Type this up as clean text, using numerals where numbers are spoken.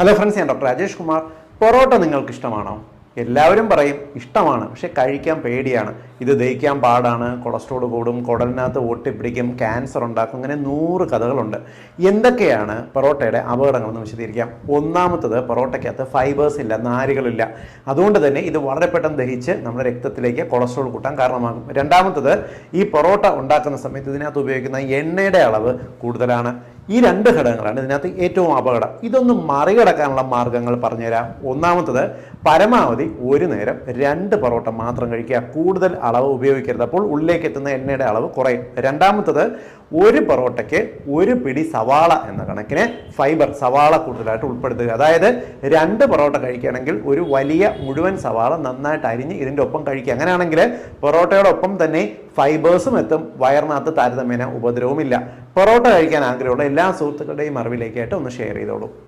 Hello friends, ഞാൻ doctor Rajesh Kumar. Parotta നിങ്ങൾക്ക് ഇഷ്ടമാണോ? എല്ലാവരും പറയും ഇഷ്ടമാണ്, പക്ഷെ കഴിക്കാൻ പേടിയാണ്. ഇത് ദഹിക്കാൻ പാടാണ്, കൊളസ്ട്രോൾ കൂടും, കുടലിനകത്ത് ഒട്ടിപ്പിടിക്കും, ക്യാൻസർ ഉണ്ടാക്കും, അങ്ങനെ 100 കഥകളുണ്ട്. എന്തൊക്കെയാണ് പൊറോട്ടയുടെ അപകടങ്ങളെന്ന് വിശദീകരിക്കാം. ഒന്നാമത്തത്, പൊറോട്ടയ്ക്കകത്ത് ഫൈബേഴ്സ് ഇല്ല, നാരുകളില്ല. അതുകൊണ്ട് തന്നെ ഇത് വളരെ പെട്ടെന്ന് ദഹിച്ച് നമ്മുടെ രക്തത്തിലേക്ക് കൊളസ്ട്രോൾ കൂട്ടാൻ കാരണമാകും. രണ്ടാമത്തത്, ഈ പൊറോട്ട ഉണ്ടാക്കുന്ന സമയത്ത് ഇതിനകത്ത് ഉപയോഗിക്കുന്ന എണ്ണയുടെ അളവ് കൂടുതലാണ്. ഈ 2 ഘടകങ്ങളാണ് ഇതിനകത്ത് ഏറ്റവും അപകടം. ഇതൊന്നും മറികടക്കാനുള്ള മാർഗങ്ങൾ പറഞ്ഞുതരാം. ഒന്നാമത്തത്, പരമാവധി ഒരു നേരം 2 പൊറോട്ട മാത്രം കഴിക്കുക. കൂടുതൽ അളവ് ഉപയോഗിക്കരുത്, അപ്പോൾ ഉള്ളിലേക്ക് എത്തുന്ന എണ്ണയുടെ അളവ് കുറയും. രണ്ടാമത്തത്, ഒരു പൊറോട്ടയ്ക്ക് 1 പിടി സവാള എന്ന കണക്കിന് ഫൈബർ, സവാള കൂടുതലായിട്ട് ഉൾപ്പെടുത്തുക. അതായത് 2 പൊറോട്ട കഴിക്കുകയാണെങ്കിൽ ഒരു വലിയ മുഴുവൻ സവാള നന്നായിട്ട് അരിഞ്ഞ് ഇതിൻ്റെ ഒപ്പം കഴിക്കുക. അങ്ങനെയാണെങ്കിൽ പൊറോട്ടയുടെ ഒപ്പം തന്നെ ഫൈബേഴ്സും എത്തും, വയറിനകത്ത് താരതമ്യേന ഉപദ്രവമില്ല. പൊറോട്ട കഴിക്കാൻ ആഗ്രഹമുള്ള എല്ലാ സുഹൃത്തുക്കളുടെയും അറിവിലേക്കായിട്ട് ഒന്ന് ഷെയർ ചെയ്തോളൂ.